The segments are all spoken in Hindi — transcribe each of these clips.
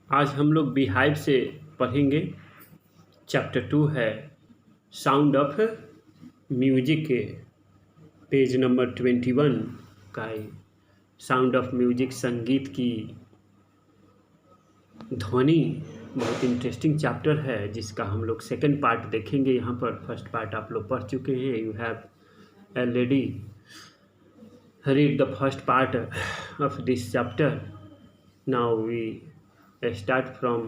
आज हम लोग बीहाइव से पढ़ेंगे। चैप्टर 2 है साउंड ऑफ म्यूजिक के पेज नंबर 21 का है। साउंड ऑफ म्यूजिक, संगीत की ध्वनि, बहुत इंटरेस्टिंग चैप्टर है जिसका हम लोग सेकंड पार्ट देखेंगे। यहाँ पर फर्स्ट पार्ट आप लोग पढ़ चुके हैं। You have already read the first part of this chapter. Now we start from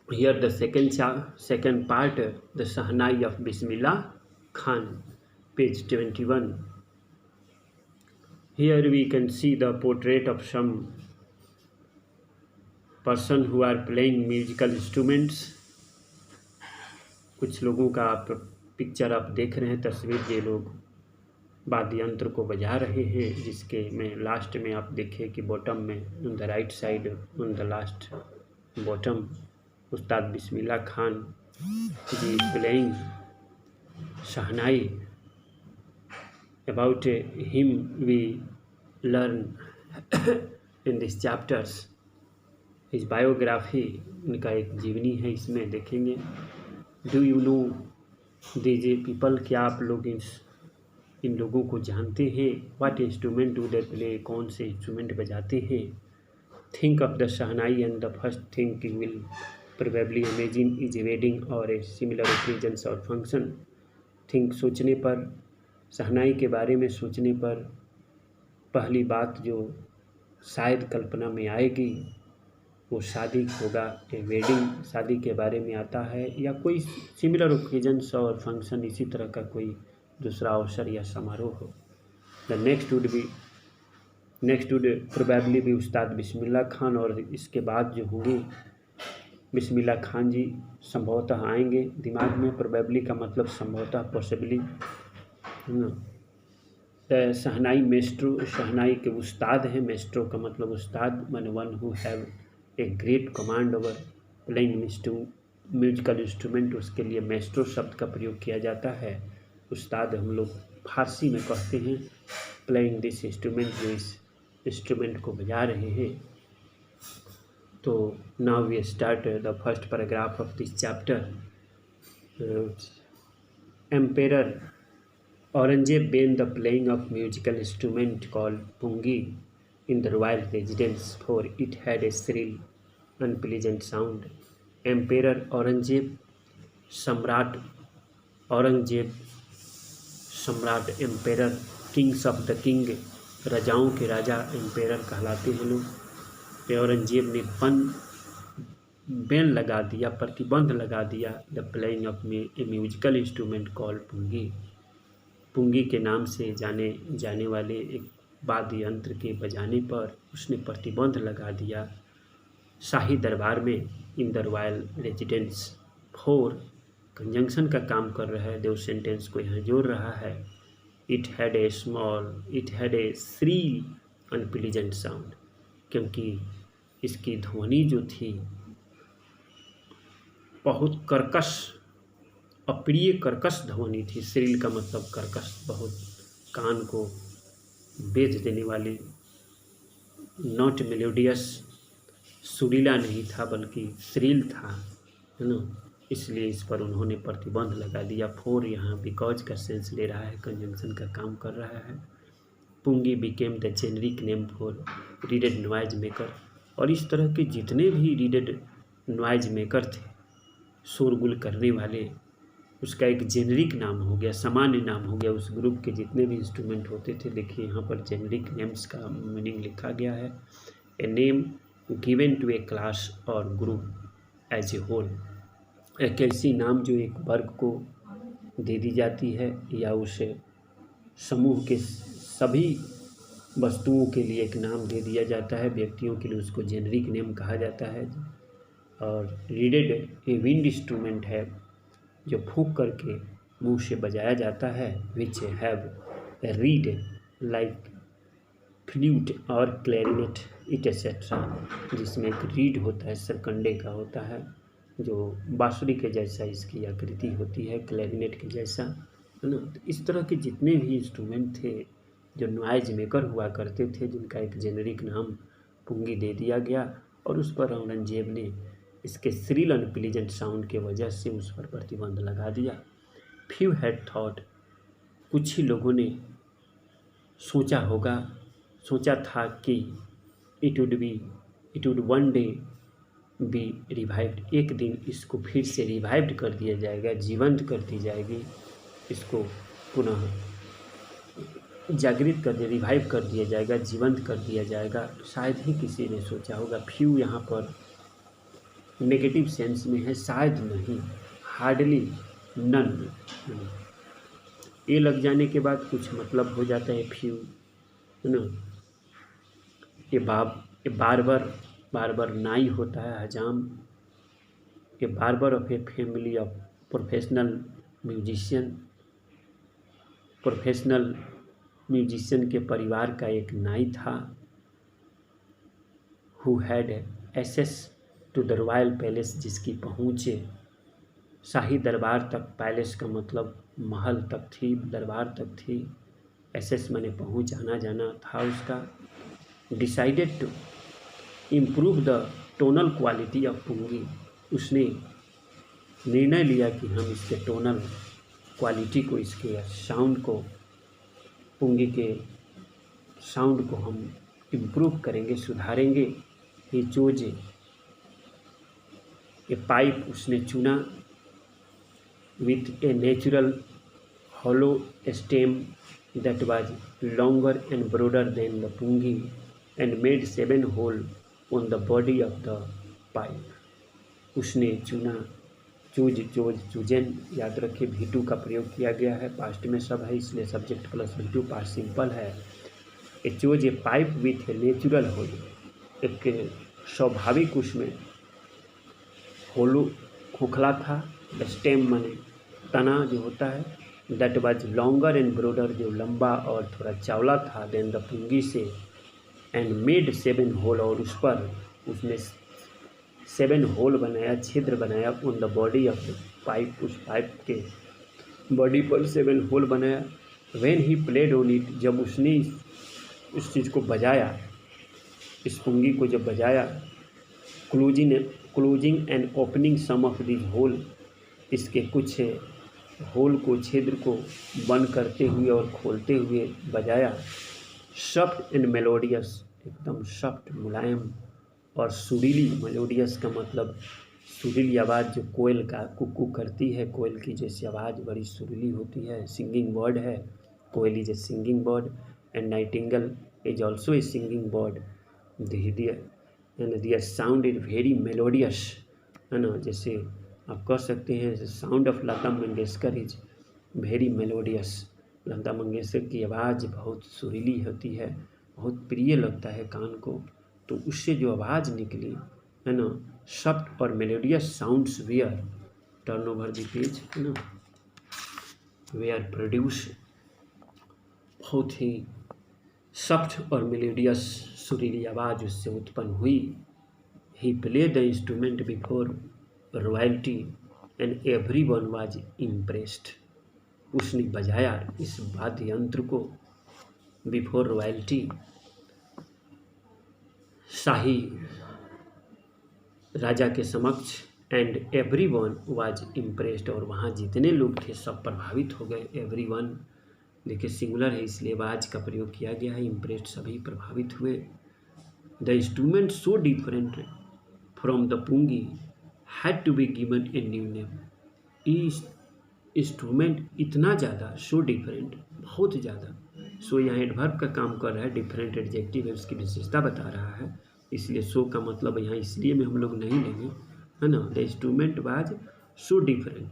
here the second part, the Shahnai of Bismillah Khan, page 21. Here we can see the portrait of some person who are playing musical instruments. कुछ लोगों का आप पिक्चर आप देख रहे हैं, तस्वीर। ये लोग वाद्य यंत्र को बजा रहे हैं, जिसके में लास्ट में आप देखें कि बॉटम में on the right side on the last bottom Ustad Bismillah Khan ji playing shehnai. About him we learn in this chapters his biography, उनका एक जीवनी है, इसमें देखेंगे। Do you know these people, क्या आप लोग इन लोगों को जानते हैं? What instrument do they play, कौन से इंस्ट्रूमेंट बजाते हैं? Think of the shehnai and the first thing you will probably imagine is A wedding और ए सिमिलर ओकेजन्स और फंक्शन। थिंक, सोचने पर, शहनाई के बारे में सोचने पर पहली बात जो शायद कल्पना में आएगी वो शादी होगा, ए वेडिंग, शादी के बारे में आता है, या कोई सिमिलर ओकेजन्स और फंक्शन, इसी तरह का कोई दूसरा अवसर या समारोह हो। द नेक्स्ट वुड प्रोबेबली भी उस्ताद बिस्मिल्लाह खान, और इसके बाद जो होंगे बिस्मिल्लाह खान जी संभवतः आएंगे दिमाग में। प्रोबेबली का मतलब संभवतः, पॉसिबली। शहनाई मेस्ट्रो, शहनाई के उस्ताद हैं। मेस्ट्रो का मतलब उस्ताद, one who have a great command over playing musical instrument, उसके लिए मेस्ट्रो शब्द का प्रयोग किया जाता है। उस्ताद हम लोग फारसी में कहते हैं प्लेइंग दिस इंस्ट्रूमेंट, जो इस इंस्ट्रूमेंट को बजा रहे हैं। तो now we start the first paragraph of this chapter. Emperor Aurangzeb banned the playing of musical instrument called pungi in the royal residence, for it had a shrill, unpleasant sound. Emperor Aurangzeb, सम्राट औरंगजेब, सम्राट emperor, kings of the king, राजाओं के राजा एम्पेरर कहलाते हैं लोग। औरंगजेब ने बैन लगा दिया, प्रतिबंध लगा दिया the playing of A musical instrument called pungi, pungi के नाम से जाने वाले एक वाद्य यंत्र के बजाने पर उसने प्रतिबंध लगा दिया शाही दरबार में। In the royal residence, four conjunction का काम कर रहा है, दो सेंटेंस को यहाँ जोड़ रहा है। It had a Srila unpleasant sound, क्योंकि इसकी ध्वनि जो थी बहुत कर्कश, अप्रिय कर्कश ध्वनि थी। श्रील का मतलब कर्कश, बहुत कान को बेच देने वाली, नॉट मेलोडियस, सुरीला नहीं था बल्कि श्रील था, है ना। इसलिए इस पर उन्होंने प्रतिबंध लगा दिया। फोर यहाँ बिकॉज का सेंस ले रहा है, कंजंक्शन का काम कर रहा है। pungi became the generic name for readed noise maker, और इस तरह के जितने भी रीडेड नॉइज मेकर थे, शोरगुल करने वाले, उसका एक जेनरिक नाम हो गया, सामान्य नाम हो गया उस ग्रुप के जितने भी इंस्ट्रूमेंट होते थे। देखिए यहाँ पर जेनरिक नेम्स का मीनिंग लिखा गया है। A name given to a class और ग्रुप एज ए होल, एक ऐसी नाम जो एक वर्ग को दे दी जाती है या उसे समूह के सभी वस्तुओं के लिए एक नाम दे दिया जाता है, व्यक्तियों के लिए उसको जेनरिक नेम कहा जाता है। और रीडेड ए विंड इंस्ट्रूमेंट है जो फूंक करके मुंह से बजाया जाता है, which have read like flute और क्लैरिनेट इट एसेट्रा, जिसमें एक रीड होता है, सरकंडे का होता है, जो बांसुरी के जैसा इसकी आकृति होती है, क्लैरिनेट के जैसा, है ना। तो इस तरह के जितने भी इंस्ट्रूमेंट थे जो नॉइज मेकर हुआ करते थे, जिनका एक जेनरिक नाम pungi दे दिया गया, और उस पर औरंगजेब ने इसके श्रील अनप्लीजेंट साउंड के वजह से उस पर प्रतिबंध लगा दिया। फ्यू हैड थॉट, कुछ ही लोगों ने सोचा था कि it would one day B revived, एक दिन इसको फिर से रिवाइव्ड कर दिया जाएगा, जीवंत कर दी जाएगी, इसको पुनः जागृत कर दिया, रिवाइव कर दिया जाएगा, जीवंत कर दिया जाएगा। शायद ही किसी ने सोचा होगा। फ्यू यहाँ पर नेगेटिव सेंस में है, शायद नहीं, हार्डली, नन। ये लग जाने के बाद कुछ मतलब हो जाता है फ्यू, है ना। ये बार नाई होता है, हजाम। ये barber of a family of professional musician के परिवार का एक नाई था। Who had access to the royal palace, जिसकी पहुँच शाही दरबार तक, पैलेस का मतलब महल तक थी, दरबार तक थी, एक्सेस माने पहुँच, आना जाना था उसका। Decided to improve the tonal quality of pungi, उसने निर्णय लिया कि हम इसके टोनल क्वालिटी को, इसके साउंड को, पुंगी के साउंड को हम इम्प्रूव करेंगे, सुधारेंगे। ये चोज ये पाइप उसने चुना with a natural hollow stem that was longer and broader than the pungi and made 7 holes on the body of the pipe. उसने चुना चूजन, याद रखिए V2 का प्रयोग किया गया है, पास्ट में सब है, इसलिए subject plus V2 past simple है। A chose a pipe with a natural hole, एक स्वाभाविक उसमें होलो खोखला था, स्टेम माने तना जो होता है, that was longer and broader, जो लंबा और थोड़ा चौड़ा था, देन द पुंगी से, एंड मेड 7 होल, और उस पर उसने 7 होल बनाया, छिद्र बनाया, on the body of the pipe, उस पाइप के बॉडी पर 7 होल बनाया। When he played on it, जब उसने उस चीज़ को बजाया, इस पुंगी को जब बजाया, closing and opening some of this hole, इसके कुछ होल को, छिद्र को बंद करते हुए और खोलते हुए बजाया। सॉफ्ट एंड मेलोडियस, एकदम सॉफ्ट, मुलायम और सुरीली। मेलोडियस का मतलब सुरीली आवाज़, जो कोयल का कुकू करती है, कोयल की जैसी आवाज़ बड़ी सुरीली होती है। सिंगिंग बर्ड है, koel is a singing bird and nightingale is also a singing bird. Their sound is very melodious, है ना। जैसे आप कह सकते हैं sound of Lata Mangeshkar is very melodious. Lata Mangeshkar की आवाज़ बहुत सुरीली होती है, बहुत प्रिय लगता है कान को। तो उससे जो आवाज़ निकली, है ना, सॉफ्ट और melodious sounds where, turn over the page, है ना, वेयर प्रोड्यूस, बहुत ही सॉफ्ट और मेलोडियस सुरीली आवाज़ उससे उत्पन्न हुई। He play the instrument before royalty and everyone was impressed, उसने बजाया इस वाद्य यंत्र को बिफोर रॉयल्टी, शाही राजा के समक्ष, एंड एवरीवन वाज इम्प्रेस्ड, और वहाँ जितने लोग थे सब प्रभावित हो गए। एवरीवन देखिए सिंगुलर है, इसलिए वाज का प्रयोग किया गया है, इम्प्रेस्ड सभी प्रभावित हुए। The instrument so different from the pungi had to be given a new name, इस इंस्ट्रूमेंट इतना ज़्यादा, सो डिफरेंट, बहुत ज़्यादा, सो यहाँ एडवर्ब का काम कर रहा है, डिफरेंट एडजेक्टिव है, उसकी विशेषता बता रहा है, इसलिए सो का मतलब यहाँ इसलिए में हम लोग नहीं लेंगे, है ना। The instrument was so different,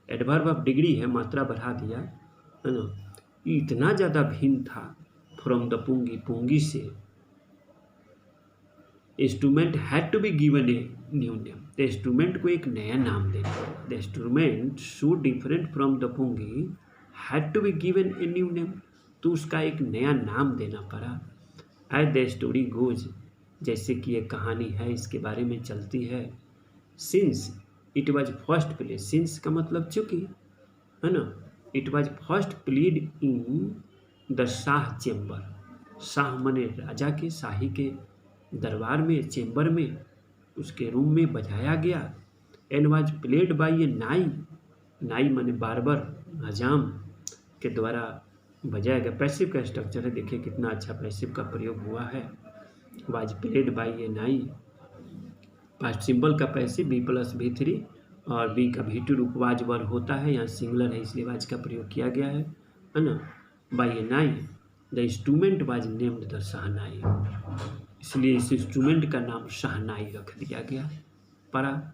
adverb of degree है, मात्रा बढ़ा दिया, है ना, इतना ज़्यादा भिन्न था फ्रॉम द पुंगी, पुंगी से। Instrument had to be given a new name, the instrument को एक नया नाम देना पड़ा। The instrument so different from the pungi had to be given a new name, तो उसका एक नया नाम देना पड़ा। एज द स्टोरी गोज, जैसे कि एक कहानी है इसके बारे में चलती है। Since it was first play, since का मतलब चूँकि, है ना, it was first played in the Shah chamber, Shah मने राजा के, शाही के दरबार में, चेम्बर में, उसके रूम में बजाया गया and was played by a नाई, नाई माने बार्बर, हजाम के द्वारा बजाया गया। पैसिव का स्ट्रक्चर है, देखिए कितना अच्छा पैसिव का प्रयोग हुआ है। वाज प्लेड बाई ए नाई, पास्ट सिंबल का पैसिव बी प्लस V3 और बी का V2 रूप वाज वर होता है, यहाँ सिंगुलर है इसलिए वाज का प्रयोग किया गया है ना। By a nai the instrument was named the shehnai, इसलिए इस इंस्ट्रूमेंट का नाम शहनाई रख दिया गया। परा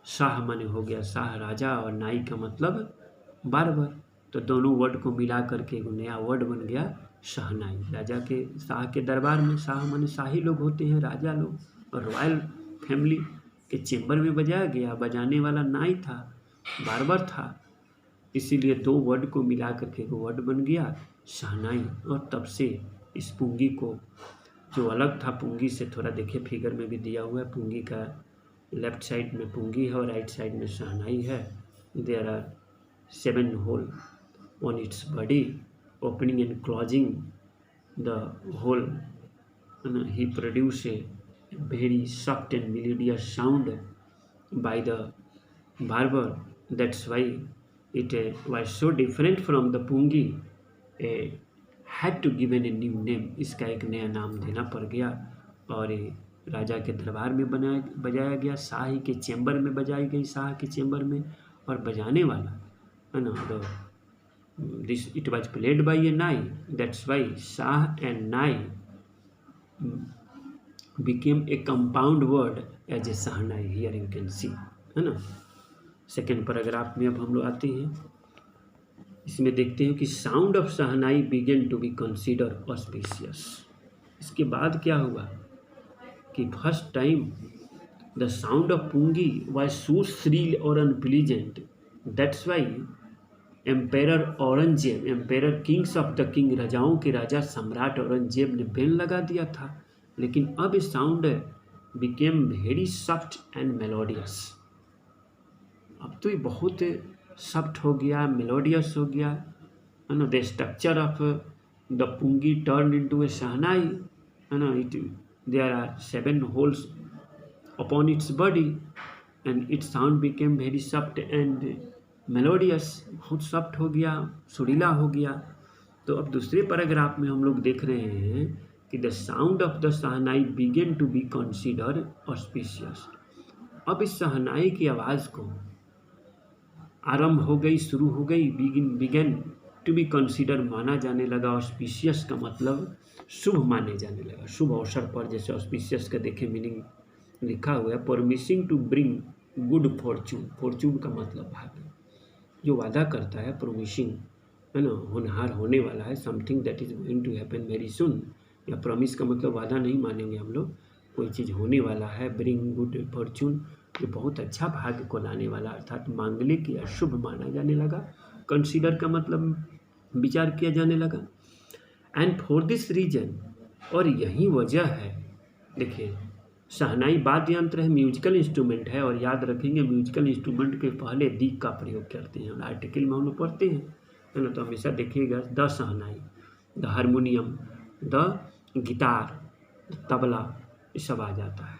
शाह माने हो गया शाह राजा और नाई का मतलब बार्बर, तो दोनों वर्ड को मिला करके एक नया वर्ड बन गया शहनाई। राजा के शाह के दरबार में, शाह माने शाही लोग होते हैं, राजा लोग, और रॉयल फैमिली के चेम्बर में बजाया गया। बजाने वाला नाई था, बार्बर था, इसीलिए दो वर्ड को मिला करके एक वर्ड बन गया शहनाई। और तब से इस पुंगी को, जो अलग था पुंगी से, थोड़ा देखिए फिगर में भी दिया हुआ है, पुंगी का लेफ्ट साइड में पुंगी है और राइट साइड में शहनाई है। There are 7 hole on its body, opening and closing the hole. He produce a very soft and melodious sound by the barber. That's why it was so different from the pungi. Had to given a new name. इसका एक नया नाम देना पड़ गया और राजा के दरबार में बजाया गया, शाही के चैम्बर में बजाई गई, शाह के चैम्बर में, और बजाने वाला है ना this it was played by a nai. That's why Shah and nai became a compound word as a shehnai. Here you can see, है ना। सेकेंड पैराग्राफ में अब हम लोग आते हैं, इसमें देखते हैं कि sound of shehnai began to be consider auspicious. इसके बाद क्या हुआ कि first time the sound of pungi was so shrill और unpleasant, that's why emperor Aurangzeb, emperor kings of the king, राजाओं के राजा सम्राट औरंगजेब ने बैन लगा दिया था। लेकिन अब sound became very soft and melodious, अब तो ये बहुत सॉफ्ट हो गया, मेलोडियस हो गया, है ना। The structure of the pungi turn into a shehnai, है ना। It there are 7 holes upon its body and its sound became very soft and melodious, बहुत सॉफ्ट हो गया, सुरीला हो गया। तो अब दूसरे पैराग्राफ में हम लोग देख रहे हैं कि the sound of the shehnai began to be consider auspicious. अब इस शहनाई की आवाज़ को आरंभ हो गई, शुरू हो गई, बिगेन टू बी कंसीडर माना जाने लगा। ऑस्पिशियस का मतलब शुभ माने जाने लगा, शुभ अवसर पर, जैसे ऑस्पिशियस का देखे मीनिंग लिखा हुआ है, promising to bring good fortune. Fortune का मतलब भाग्य, जो वादा करता है, प्रोमिसिंग, है ना, होनहार होने वाला है, something that is going to happen very soon. या प्रॉमिस का मतलब वादा नहीं मानेंगे हम लोग, कोई चीज़ होने वाला है। ब्रिंग गुड फॉर्चून, जो बहुत अच्छा भाग्य को लाने वाला, अर्थात मांगलिक या शुभ माना जाने लगा। कंसीडर का मतलब विचार किया जाने लगा। एंड फॉर दिस रीजन, और यही वजह है, देखिए शहनाई वाद्य यंत्र है, म्यूजिकल इंस्ट्रूमेंट है, और याद रखेंगे म्यूजिकल इंस्ट्रूमेंट के पहले दी का प्रयोग करते हैं। आर्टिकल में हम लोग पढ़ते हैं, है ना, तो हमेशा देखिएगा the shehnai, the harmonium, the guitar, tabla, ये सब आ जाता है।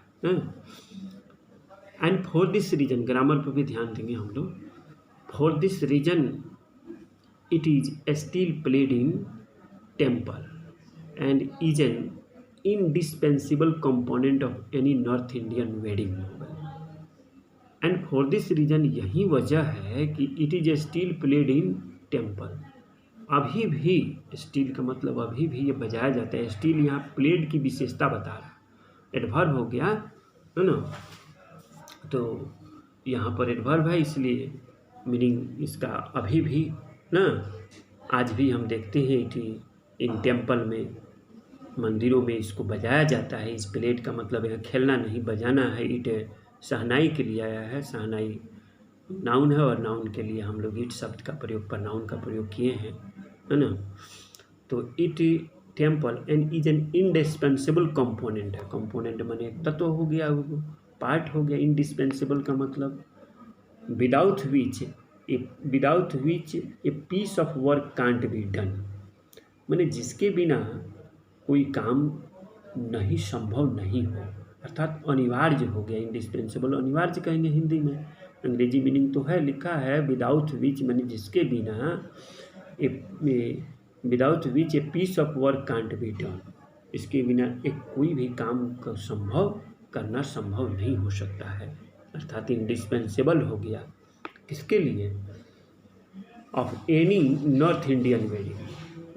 And for this reason, grammar पर भी ध्यान देंगे हम लोग। For this reason it is still played in temple and is an indispensable component of any North Indian wedding novel. And for this reason, यही वजह है कि it is still played in temple. अभी भी, स्टील का मतलब अभी भी ये बजाया जाता है। स्टील यहाँ प्लेड की विशेषता बता रहा है, एडवर्ब हो गया, है ना। तो यहाँ पर एडवर्ब है, इसलिए मीनिंग इसका अभी भी ना, आज भी हम देखते हैं कि इन टेम्पल में, मंदिरों में इसको बजाया जाता है। इस प्लेट का मतलब यहाँ खेलना नहीं, बजाना है। इट शहनाई के लिए आया है, शहनाई नाउन है और नाउन के लिए हम लोग इट शब्द का प्रयोग, पर नाउन का प्रयोग किए हैं, है ना। तो it temple and is N indispensable component है। कंपोनेंट माने तत्व हो गया, पार्ट हो गया। इंडिस्पेंसिबल का मतलब without which a piece of work can't be done, माने जिसके बिना कोई काम नहीं, संभव नहीं हो, अर्थात अनिवार्य हो गया। इंडिस्पेंसिबल अनिवार्य कहेंगे हिंदी में, अंग्रेजी मीनिंग तो है, लिखा है विदाउट विच, माने जिसके बिना without which a piece of work can't be done, इसके बिना एक कोई भी काम को करना संभव नहीं हो सकता है। अर्थात इंडिस्पेंसिबल हो गया किसके लिए, of any north Indian wedding,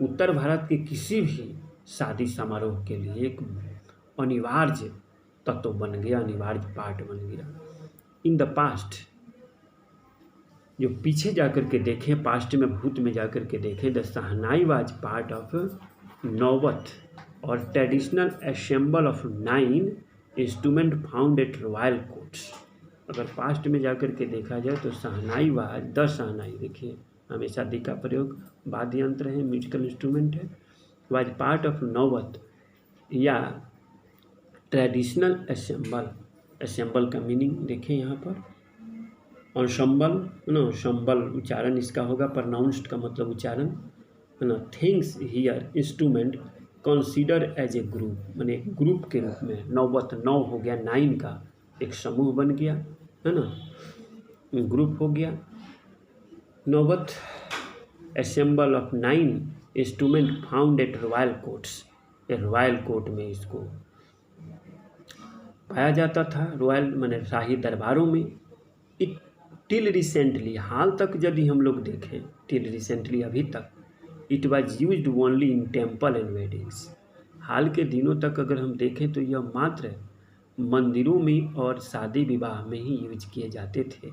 उत्तर भारत के किसी भी शादी समारोह के लिए एक अनिवार्य तत्व बन गया, अनिवार्य पार्ट बन गया। इन द पास्ट, जो पीछे जाकर के देखें, पास्ट में भूत में जाकर के देखें, the shehnai was part of नौबत और traditional assemble of 9 instrument found at royal courts. अगर पास्ट में जाकर के देखा जाए तो शहनाई वाज, द शहनाई, देखिए हमेशा दी का प्रयोग वाद्य यंत्र है, म्यूजिकल इंस्ट्रूमेंट है, वाज पार्ट ऑफ नौबत या ट्रेडिशनल असेंबल। असेंबल का मीनिंग देखें यहाँ पर, ensemble है ना, ensemble उच्चारण इसका होगा, प्रोनाउंस्ड का मतलब उच्चारण है ना। Things here instrument consider as a group, माने ग्रुप के रूप में, नौबत 9 हो गया, 9 का एक समूह बन गया है ना, ग्रुप हो गया। नौबत assemble of 9 instrument found at royal courts, royal court में इसको पाया जाता था, रॉयल माने शाही दरबारों में। इट टिल रिसेंटली, हाल तक यदि हम लोग देखें, टिल रिसेंटली अभी तक, it was used only in temple and weddings, हाल के दिनों तक अगर हम देखें तो यह मात्र मंदिरों में और शादी विवाह में ही यूज किए जाते थे।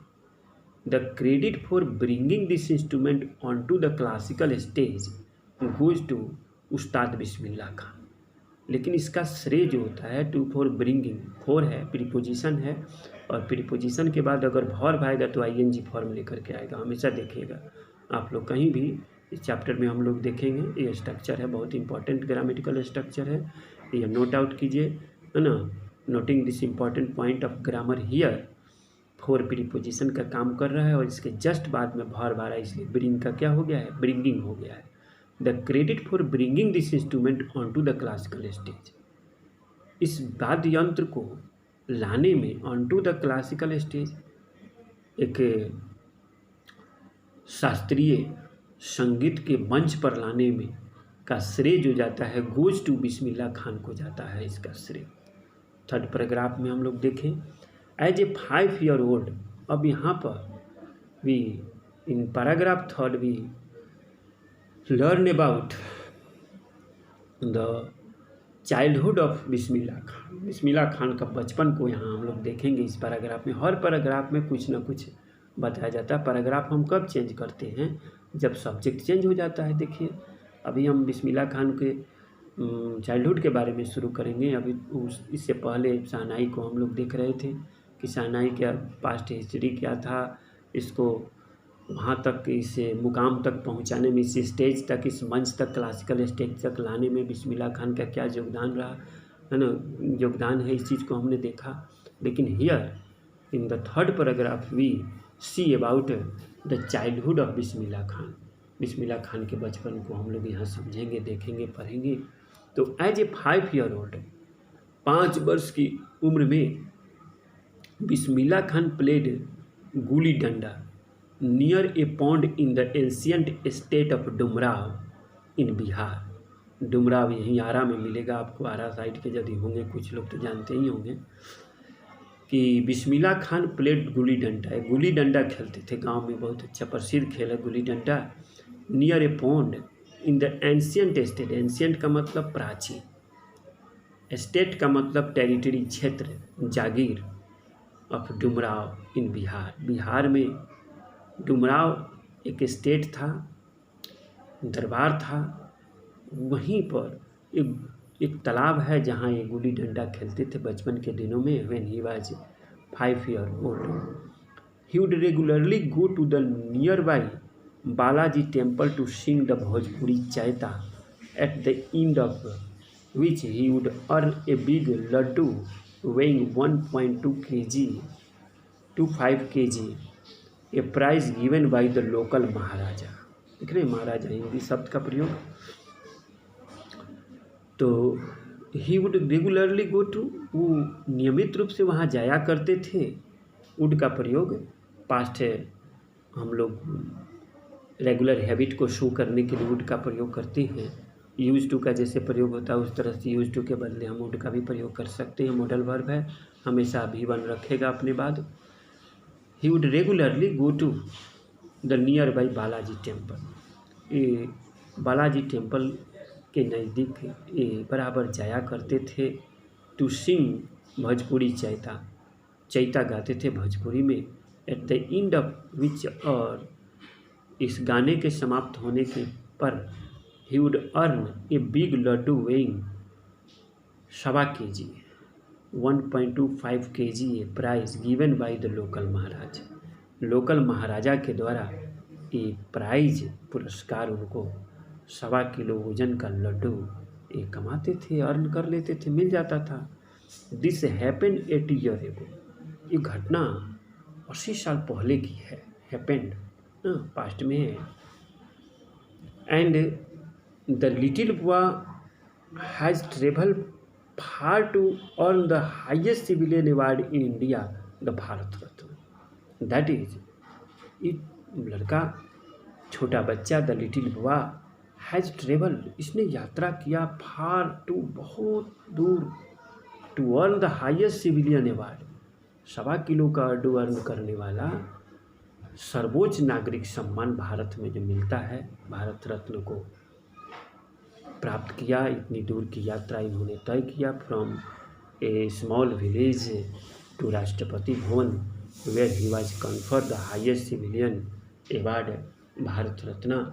The credit for bringing this instrument on to the classical stage goes to Ustad Bismillah Khan, लेकिन इसका श्रेय जो होता है टू फॉर ब्रिंगिंग, फॉर है, प्रीपोजिशन है, और प्रीपोजिशन के बाद अगर वर्ब आएगा तो आईएनजी फॉर्म लेकर के आएगा, हमेशा देखिएगा आप लोग कहीं भी इस चैप्टर में हम लोग देखेंगे। ये स्ट्रक्चर है, बहुत इंपॉर्टेंट ग्रामेटिकल स्ट्रक्चर है, ये नोट आउट कीजिए है ना। Noting this important point of grammar here, for preposition का काम कर रहा है और इसके जस्ट बाद में वर्ब आ रहा है, इसलिए ब्रिंग का क्या हो गया है, ब्रिंगिंग हो गया है। The credit for bringing this instrument on to the classical stage, इस वाद्य यंत्र को लाने में, on to the classical stage, एक शास्त्रीय संगीत के मंच पर लाने में का श्रेय जो जाता है गोज टू बिस्मिल्लाह खान को जाता है इसका श्रेय। थर्ड पैराग्राफ में हम लोग देखें, एज ए 5 year old, अब यहाँ पर we in paragraph third we learn about the childhood of Bismillah Khan, Bismillah Khan का बचपन को यहाँ हम लोग देखेंगे इस पैराग्राफ में। हर पैराग्राफ में कुछ ना कुछ बताया जाता है। पैराग्राफ हम कब चेंज करते हैं, जब सब्जेक्ट चेंज हो जाता है। देखिए अभी हम बिस्मिल्लाह खान के चाइल्डहुड के बारे में शुरू करेंगे। अभी इससे पहले शहनाई को हम लोग देख रहे थे कि शहनाई का पास्ट हिस्ट्री क्या था, इसको वहाँ तक, इस मुकाम तक पहुँचाने में, इस स्टेज तक, इस मंच तक, क्लासिकल स्टेज तक लाने में बिस्मिल्लाह खान का क्या योगदान रहा है ना, योगदान है, इस चीज़ को हमने देखा। लेकिन here in the third paragraph we see about the childhood of Bismillah Khan, Bismillah Khan के बचपन को हम लोग यहाँ समझेंगे, देखेंगे, पढ़ेंगे। तो एज ए 5 year old, 5 वर्ष की उम्र में Bismillah Khan played gulli danda near a pond in the ancient state of Dumraon in Bihar. Dumraon यहीं आरा में मिलेगा आपको, आरा साइड के यदि होंगे कुछ लोग तो जानते ही होंगे कि बिस्मिल्लाह खान प्लेड गुली डंडा है, गुली डंडा खेलते थे गांव में, बहुत अच्छा प्रसिद्ध खेल है गुली danda. Near a pond in the ancient state, ancient का मतलब प्राचीन, स्टेट का मतलब टेरिटरी, क्षेत्र, जागीर, ऑफ डुमराव इन बिहार, बिहार में डुमराव एक स्टेट था, दरबार था, वहीं पर एक तालाब है जहाँ ये गुली डंडा खेलते थे बचपन के दिनों में। When he was 5 year old, he would regularly go to the nearby Balaji temple to sing the Bhojpuri chaita, at the end of which he would earn a big laddoo weighing 1.2 kg to 5 kg, a prize given by the local Maharaja. देख रहे हैं महाराजा, हिंदी शब्द का प्रयोग। तो he would regularly go to, वो नियमित रूप से वहाँ जाया करते थे। वुड का प्रयोग पास्ट है, हम लोग रेगुलर हैबिट को शो करने के लिए वुड का प्रयोग करते हैं। यूज टू का जैसे प्रयोग होता है उस तरह से यूज टू के बदले हम वुड का भी प्रयोग कर सकते हैं। मॉडल वर्ब है, हमेशा V1 रखेगा अपने बाद। He would regularly go to the nearby Balaji temple, ये बालाजी टेम्पल के नज़दीक ये बराबर जाया करते थे। टू सिंग भोजपुरी चैता गाते थे भोजपुरी में। At the end of which, और इस गाने के समाप्त होने के पर he would earn a big laddoo weighing 1.25 kg 1.25 kg a prize given by the local Maharaj. Local Maharaja के द्वारा ये प्राइज पुरस्कार उनको 1.25 किलो वजन का लड्डू ये कमाते थे, अर्न कर लेते थे, मिल जाता था। दिस हैपेंड 80 ईयर एगो, ये घटना 80 साल पहले की है। हैपेंड पास्ट में है। And the little boy has travel far to earn the highest civilian award in India, the Bharat Ratna. That is, ये लड़का छोटा बच्चा the little boy has travel, इसने यात्रा किया, फार टू बहुत दूर, to earn the highest civilian award, 1.25 kilo का अड्डू अर्न करने वाला सर्वोच्च नागरिक सम्मान भारत में जो मिलता है, भारत रत्न को प्राप्त किया। इतनी दूर की यात्रा इन्होंने तय किया from a small village to Rashtrapati Bhavan, where he was conferred the highest civilian award Bharat Ratna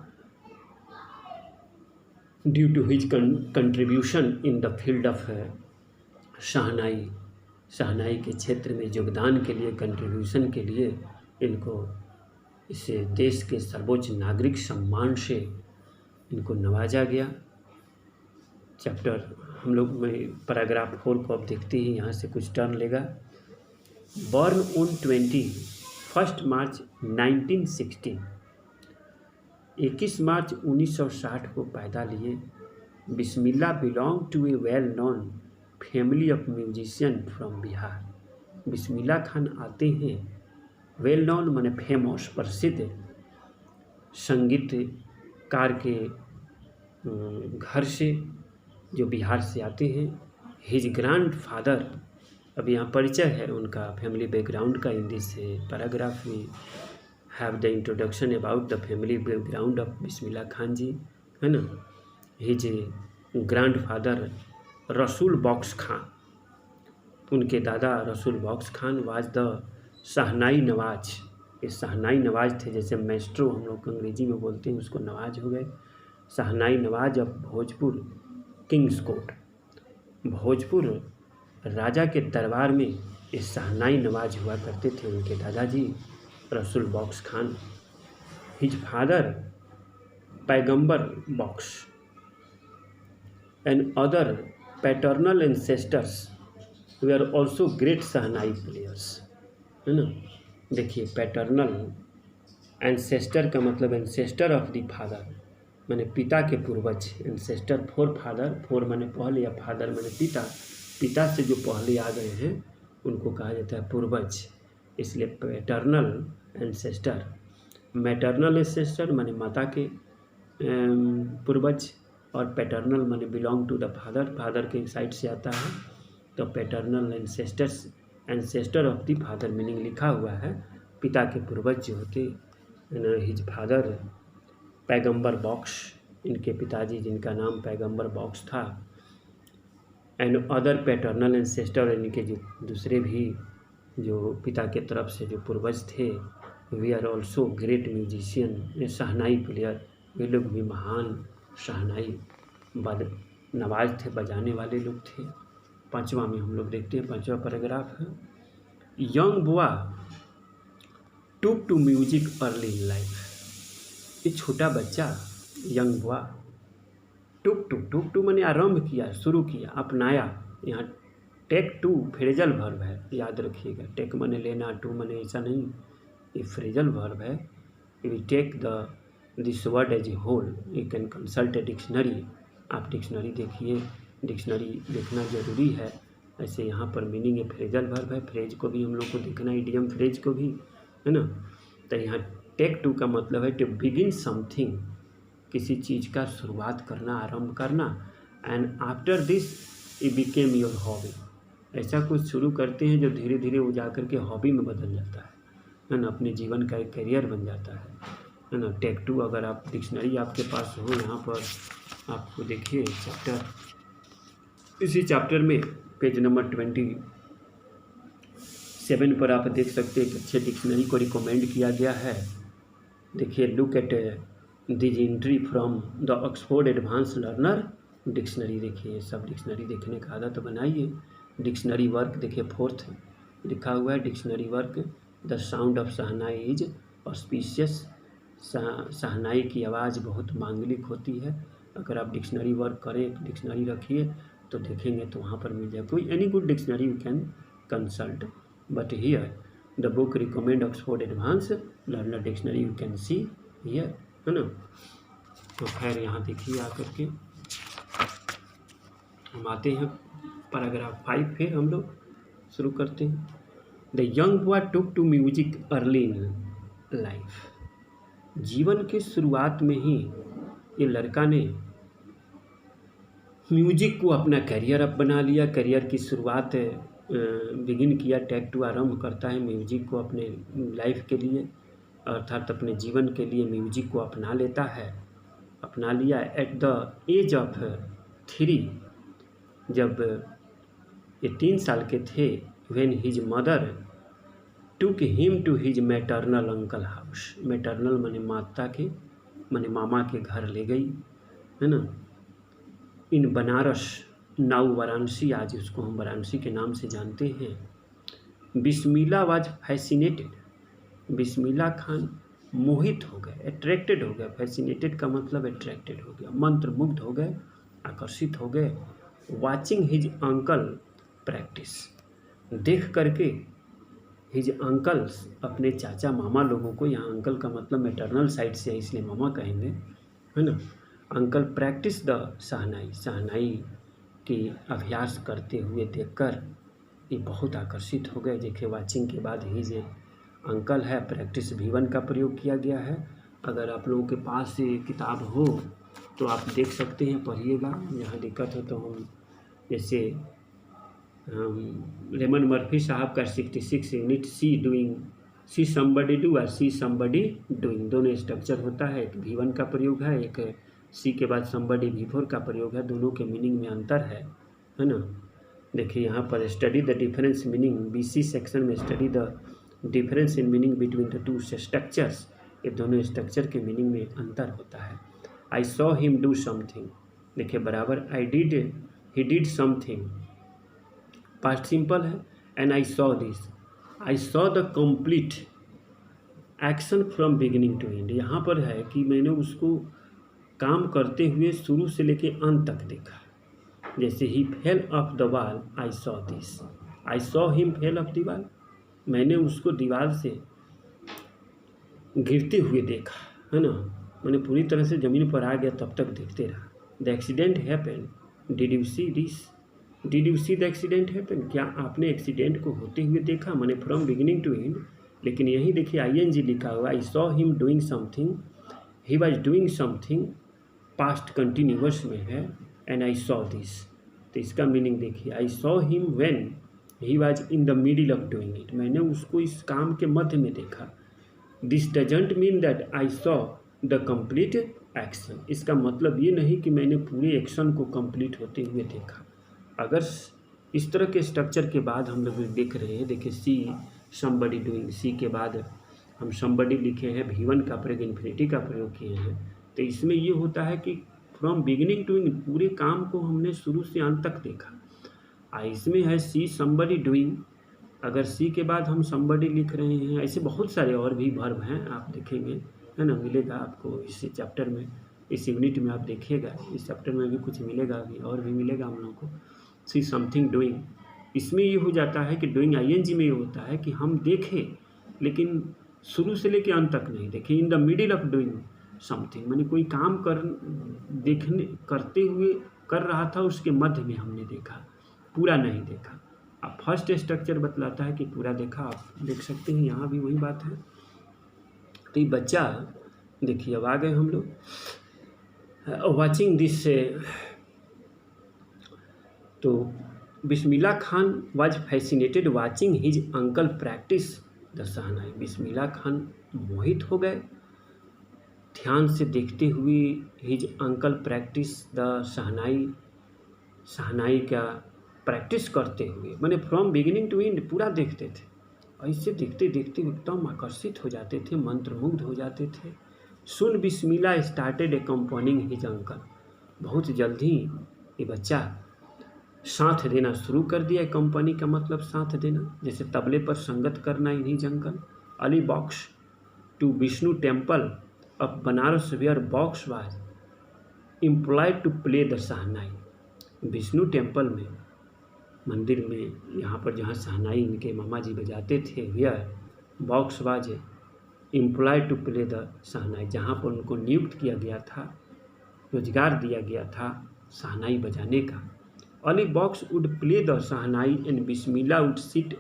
due to his contribution in the field of shehnai के क्षेत्र में योगदान के लिए, कंट्रीब्यूशन के लिए इनको इस देश के सर्वोच्च नागरिक सम्मान से इनको नवाजा गया। चैप्टर हम लोग में पैराग्राफ 4 को अब देखते हैं, यहाँ से कुछ टर्न लेगा। बॉर्न ऑन 21 मार्च 1916, 21 मार्च 1960 को पैदा लिए। Bismillah belong to a well known family of musician from Bihar. Bismillah Khan आते हैं, वेल नोन माने फेमस, प्रसिद्ध संगीतकार के घर से, जो बिहार से आते हैं। हिज ग्रैंड फादर, अब यहाँ परिचय है उनका फैमिली बैकग्राउंड का। In this paragraph we have the introduction about the family background of Bismillah Khan ji, है ना। His grandfather Rasool Bux Khan, उनके दादा रसूल बॉक्स खान वाज द शहनाई नवाज। ये शहनाई नवाज थे, जैसे मैस्ट्रो हम लोग अंग्रेजी में बोलते हैं, उसको नवाज हो गए। Shehnai nawaz of Bhojpur king's court, Bhojpur राजा के दरबार में ये शहनाई नवाज हुआ करते थे उनके दादाजी Rasool Bux Khan. His father Paigambar Bux and other paternal ancestors were also great shehnai players, है ना। देखिए, पैटर्नल एंसेस्टर का मतलब एंसेस्टर ऑफ द फादर माने पिता के पूर्वज, एंसेस्टर फॉर फादर, फॉर माने पहले या फादर माने पिता, पिता से जो पहले आ गए हैं उनको कहा जाता है पूर्वज, इसलिए पैटर्नल एंसेस्टर। मैटरनल एंसेस्टर माने माता के पूर्वज, और पैटर्नल माने belong to the father, father के साइड से आता है, तो paternal ancestors, ancestor of the father meaning लिखा हुआ है, पिता के पूर्वज जो होते। हिज फादर पैगंबर बॉक्स, इनके पिताजी जिनका नाम पैगंबर बॉक्स था। एंड अदर पैटर्नल एंसेस्टर, इनके जो दूसरे भी जो पिता के तरफ से जो पूर्वज थे, we are also great musicians, shehnai player, वे लोग भी महान शहनाई नवाज थे, बजाने वाले लोग थे। 5वां में हम लोग देखते हैं, 5वां पैराग्राफ है। Young boy took to music early in life, ये छोटा बच्चा यंग बॉय टुक टू मैंने आरंभ किया, शुरू किया, अपनाया। यहाँ टेक टू फ्रेजल वर्ब है, याद रखिएगा। टेक माने लेना, टू माने ऐसा नहीं, ये फ्रेजल वर्ब है। We take this word as a whole, you can consult a dictionary, आप डिक्शनरी देखिए। डिक्शनरी देखना ज़रूरी है। ऐसे यहाँ पर मीनिंग है फ्रेजल वर्ब है, फ्रेज को भी हम लोग को देखना, इडियम फ्रेज को भी, है ना। तो यहाँ टेक टू का मतलब है टू बिगिन समथिंग, किसी चीज़ का शुरुआत करना, आरंभ करना। And after this it became your hobby, ऐसा कुछ शुरू करते हैं जो धीरे धीरे वो जा कर के हॉबी में बदल जाता है ना, अपने जीवन का एक करियर बन जाता है ना। टेक टू अगर आप डिक्शनरी आपके पास हो, यहाँ पर आपको देखिए चैप्टर, इसी चैप्टर में पेज नंबर 27 पर आप देख सकते हैं एक अच्छे डिक्शनरी को रिकमेंड किया गया है। देखिए, look at this entry from the Oxford advance learner dictionary. देखिए, सब डिक्शनरी देखने का आदत बनाइए। डिक्शनरी वर्क देखिए 4th लिखा हुआ है, dictionary work the sound of shehnai is auspicious. Shehnai की आवाज़ बहुत मांगलिक होती है। अगर आप डिक्शनरी वर्क करें, डिक्शनरी रखिए तो देखेंगे तो वहाँ पर मिल जाए। कोई any good dictionary you can consult, but here the book recommend Oxford advance learner dictionary you can see here, है ना। तो खैर यहाँ देखिए आकर के हम आते हैं पैराग्राफ 5, फिर हम लोग शुरू करते हैं। The young boy took to music early in life. जीवन के शुरुआत में ही ये लड़का ने म्यूजिक को अपना करियर अब बना लिया। करियर की शुरुआत बिगिन किया, टेक टू आरंभ करता है म्यूजिक को अपने लाइफ के लिए, अर्थात अपने जीवन के लिए म्यूजिक को अपना लेता है, अपना लिया। एट द एज ऑफ 3, जब ये 3 साल के थे, when his mother took him to his maternal uncle house. Maternal माने माता के, माने मामा के घर ले गई, है ना। इन बनारस, नाउ वाराणसी, आज उसको हम वाराणसी के नाम से जानते हैं। बिस्मिल्ला वाज फैसिनेटेड। बिस्मिल्ला खान मोहित हो गए, अट्रैक्टेड हो गए। फैसिनेटेड का मतलब अट्रैक्टेड हो गया, मंत्रमुग्ध हो गए, आकर्षित हो गए। वाचिंग हिज अंकल प्रैक्टिस, देख करके हिज अंकल्स, अपने चाचा मामा लोगों को, यहाँ अंकल का मतलब मैटरनल साइड से है इसलिए मामा कहेंगे, है ना। अंकल प्रैक्टिस द शहनाई, शहनाई की अभ्यास करते हुए देखकर ये बहुत आकर्षित हो गए। देखिए, वाचिंग के बाद हिज अंकल है, प्रैक्टिस V1 का प्रयोग किया गया है। अगर आप लोगों के पास ये किताब हो तो आप देख सकते हैं, पढ़िएगा। यहाँ दिक्कत हो तो हम जैसे रेमंड मर्फी साहब का 66 unit see doing, see somebody do और सी समबडी डूइंग, दोनों स्ट्रक्चर होता है। एक V1 का प्रयोग है, एक सी के बाद समबडी V4 का प्रयोग है। दोनों के मीनिंग में अंतर है ना। देखिए यहाँ पर study the difference meaning, BC section में study the difference in meaning between the 2 structures. ये दोनों स्ट्रक्चर के मीनिंग में अंतर होता है। I saw him do something, देखिए बराबर I did, he did something, past simple है। And I saw this, I saw the complete action from beginning to end. यहाँ पर है कि मैंने उसको काम करते हुए शुरू से लेके अंत तक देखा। जैसे ही fell off the wall, I saw this, I saw him fell off the wall, मैंने उसको दीवार से गिरते हुए देखा, है ना। मैंने पूरी तरह से ज़मीन पर आ गया तब तक देखते रहा। The accident happen, did you see this, did you see the accident happen, क्या आपने एक्सीडेंट को होते हुए देखा, मैंने फ्रॉम बिगिनिंग टू एंड। लेकिन यही देखिए ING लिखा हुआ, आई saw him doing something, he was doing something, past continuous में है। एंड आई सॉ दिस, तो इसका मीनिंग देखिए, आई saw him when he was in the middle of doing it, मैंने उसको इस काम के मध्य में देखा। This doesn't mean that I saw the complete action, इसका मतलब ये नहीं कि मैंने पूरे एक्शन को कंप्लीट होते हुए देखा। अगर इस तरह के स्ट्रक्चर के बाद हम लोग देख रहे हैं, देखिए सी समबडी डूइंग, सी के बाद हम समबडी लिखे हैं, V1 का प्रयोग, इन्फिनिटी का प्रयोग किए हैं, तो इसमें ये होता है कि फ्रॉम बिगिनिंग टू एंड, पूरे काम को हमने शुरू से अंत तक देखा। इसमें है सी समबडी डूइंग, अगर सी के बाद हम समबडी लिख रहे हैं, ऐसे बहुत सारे और भी वर्ब हैं, आप देखेंगे, है ना, मिलेगा आपको इस चैप्टर में, इस यूनिट में आप देखिएगा, इस चैप्टर में भी कुछ मिलेगा, अभी और भी मिलेगा हम लोगों को। सी समथिंग डूइंग, इसमें ये हो जाता है कि डूइंग ING में ये होता है कि हम देखें लेकिन शुरू से लेकर अंत तक नहीं देखें। In the middle of doing something, मैंने कोई काम करते हुए कर रहा था उसके मध्य में हमने देखा, पूरा नहीं देखा। अब फर्स्ट स्ट्रक्चर बतलाता है कि पूरा देखा, आप देख सकते हैं यहाँ भी वही बात है। तो ये बच्चा देखिए, अब आ गए हम लोग वाचिंग दिस। तो Bismillah Khan was fascinated watching his uncle practice the shehnai. Bismillah Khan मोहित हो गए ध्यान से देखते हुए his uncle practice the shehnai, shehnai का प्रैक्टिस करते हुए, मैंने फ्रॉम बिगिनिंग टू एंड पूरा देखते थे। ऐसे देखते देखते एकदम आकर्षित हो जाते थे, मंत्रमुग्ध हो जाते थे। सुन बिस्मिल्ला स्टार्टेड अकम्पनिंग हिज अंकल। बहुत जल्दी ये बच्चा साथ देना शुरू कर दिया। कंपनी का मतलब साथ देना, जैसे तबले पर संगत करना इन्हीं uncle. Ali Bux to Vishnu temple of Banaras where Bux was employed to play the shehnai. Vishnu temple में, मंदिर में, यहाँ पर जहाँ शहनाई इनके मामा जी बजाते थे, where Bux was employed to play the shehnai, जहाँ पर उनको नियुक्त किया गया था, रोजगार दिया गया था शहनाई बजाने का। Ali Bux would play the shehnai and Bismillah would sit.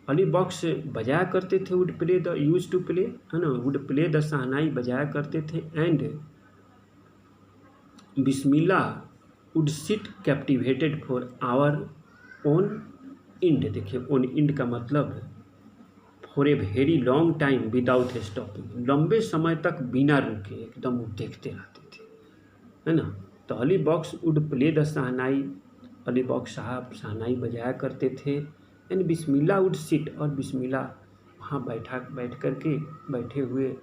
Ali Bux बजाया करते थे, would play the, use to play है ना, वुड प्ले द शहनाई बजाया करते थे, and Bismillah would sit captivated for hour on end. देखिए ओन इंड का मतलब for a very long time without stopping, लंबे समय तक बिना रुके एकदम वो देखते रहते थे, है ना। तो Ali Bux would play the shehnai, Ali box साहब शहनाई बजाया करते थे, एंड बिस्मिल्ला वुड सिट, और बिस्मिल्ला वहाँ बैठे हुए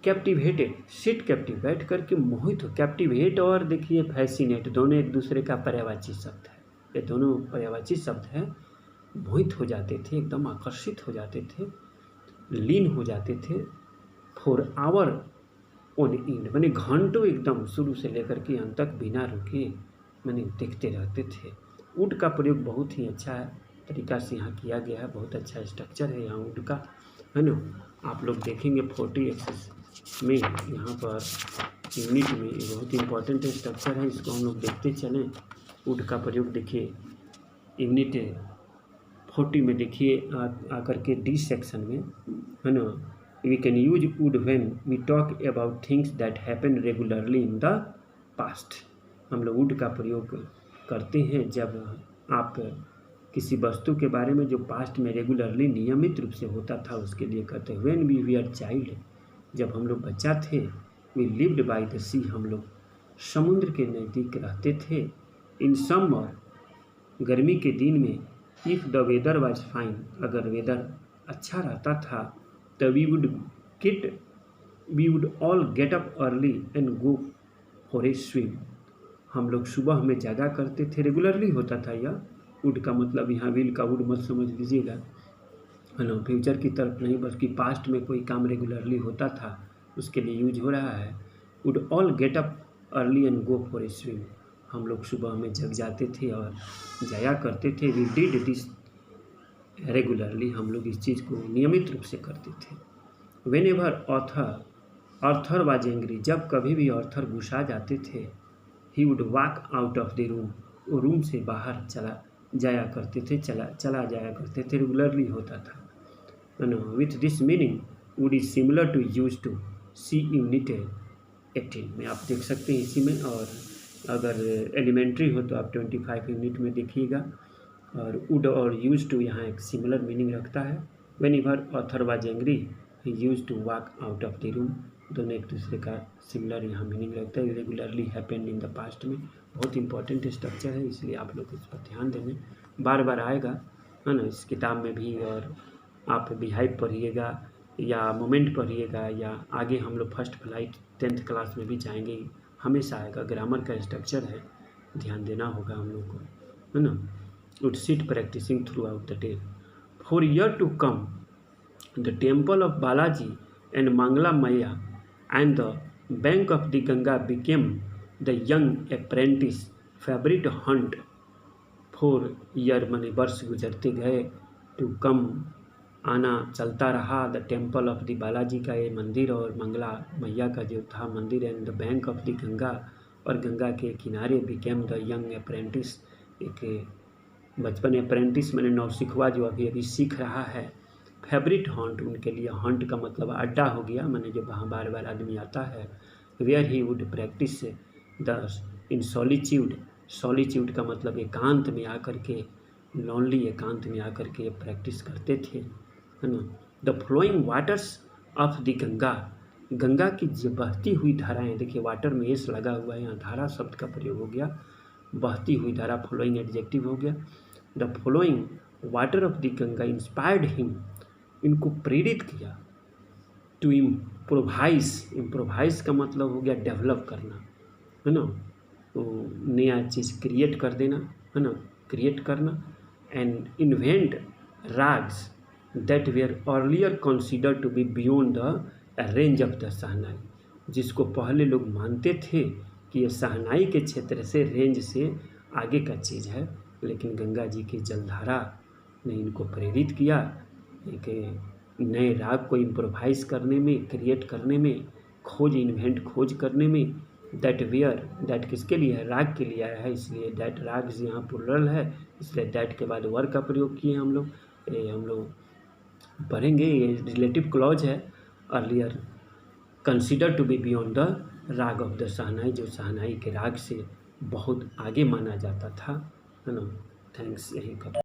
कैप्टिवेटेड, सिट कैप्टिव, बैठ करके मोहित हो, कैप्टिवेट और देखिए फैसिनेट, दोनों एक दूसरे का पर्यायवाची शब्द है, ये दोनों पर्यायवाची शब्द है। मोहित हो जाते थे, एकदम आकर्षित हो जाते थे, लीन हो जाते थे। फॉर आवर ऑन इंड, मैंने घंटों एकदम शुरू से लेकर के अंत तक बिना रुके मैंने देखते रहते थे। वुड का प्रयोग बहुत ही अच्छा तरीका से यहाँ किया गया है, बहुत अच्छा स्ट्रक्चर है यहाँ वुड का, है ना। आप लोग देखेंगे 40 एक्सेस में, यहाँ पर यूनिट में बहुत इंपॉर्टेंट स्ट्रक्चर है, इसको हम लोग देखते चलें। वुड का प्रयोग देखिए यूनिट 40 में देखिए आकर के डी सेक्शन में, है ना। We can use would when we talk about things that happen regularly in the past. हम लोग वुड का प्रयोग करते हैं जब आप किसी वस्तु के बारे में जो पास्ट में रेगुलरली नियमित रूप से होता था उसके लिए करते हैं। व्हेन वी वीआर चाइल्ड, जब हम लोग बच्चा थे, वी लिव्ड बाय द सी, हम लोग समुद्र के नज़दीक रहते थे। इन समर, गर्मी के दिन में, if the weather was fine, अगर वेदर अच्छा रहता था, तो we would all get up early and go for a swim. हम लोग सुबह में जागा करते थे, रेगुलरली होता था यह। वुड का मतलब यहाँ विल का वुड मत समझ लीजिएगा, है ना, फ्यूचर की तरफ नहीं, बल्कि पास्ट में कोई काम रेगुलरली होता था उसके लिए यूज हो रहा है। Would all get up early and go for a swim, हम लोग सुबह में जग जाते थे और जाया करते थे। वी डिड दिस रेगुलरली, हम लोग इस चीज़ को नियमित रूप से करते थे। When ever Arthur was angry, जब कभी भी आर्थर गुस्सा जाते थे, he would walk out of the room, वो रूम से बाहर चला जाया करते थे, चला जाया करते थे, रेगुलरली होता था। With this meaning would is similar to use to see unit 18 में आप देख सकते हैं इसी में, और अगर एलिमेंट्री हो तो आप 25 यूनिट में देखिएगा। और वुड और यूज टू यहाँ एक सिमिलर मीनिंग रखता है। Whenever author was angry he use to walk out of the room, दोनों एक दूसरे का सिमिलर यहाँ मीनिंग रखता है। Regularly happened in the past में, बहुत इंपॉर्टेंट स्ट्रक्चर है, इसलिए आप लोग इस पर ध्यान देंगे, बार बार आएगा, है ना, इस किताब में भी। और आप बिहाइव पढ़िएगा या मोमेंट पढ़िएगा, या आगे हम लोग फर्स्ट फ्लाइट 10th क्लास में भी जाएंगे, हमेशा आएगा। ग्रामर का स्ट्रक्चर है, ध्यान देना होगा हम लोग को, है ना। Would sit practising throughout the day. For year to come the temple of Balaji and Mangala Maiya and the bank of the Ganga became the young apprentice favourite haunt. For year माने वर्ष गुजरते गए, टू कम आना चलता रहा, the temple of the Balaji का ये मंदिर और मंगला मैया का जो था मंदिर, and the bank of the Ganga, और गंगा के किनारे बिकेम द यंग अप्रेंटिस, एक बचपन अप्रेंटिस मैंने नौसिखुआ जो अभी अभी सीख रहा है। फेवरेट हॉन्ट, उनके लिए हॉन्ट का मतलब अड्डा हो गया, मैंने जो वहाँ बार बार आदमी आता है। Where he would practise the in solitude, solitude का मतलब एकांत में आकर के, लॉनली एकांत में आकर के प्रैक्टिस करते थे, है ना। The flowing waters of the Ganga, Ganga की जो बहती हुई धाराएं, देखिए वाटर में एस लगा हुआ है, यहाँ धारा शब्द का प्रयोग हो गया, बहती हुई धारा, फ्लोइंग एडजेक्टिव हो गया। The flowing water of the Ganga inspired him, इनको प्रेरित किया। टू इम्प्रोवाइज, इम्प्रोवाइज का मतलब हो गया डेवलप करना, है ना, तो नया चीज़ क्रिएट कर देना, है ना, क्रिएट करना। And invent ragas that were earlier considered to be beyond the range of the shehnai, जिसको पहले लोग मानते थे कि ये शहनाई के क्षेत्र से, रेंज से आगे का चीज़ है, लेकिन गंगा जी की जलधारा ने इनको प्रेरित किया एक नए राग को इम्प्रोवाइज़ करने में, क्रिएट करने में, खोज, इन्वेंट, खोज करने में। दैट वेयर, दैट किसके लिए है, राग के लिए आया है, इसलिए दैट राग यहाँ प्लुरल है, इसलिए दैट के बाद वर का प्रयोग किए हम लोग। ये हम लोग पढ़ेंगे, ये रिलेटिव क्लॉज है। Earlier consider to be beyond the raga of the shehnai, जो शहनाई के राग से बहुत आगे माना जाता था, है ना। थैंक्स, यही कर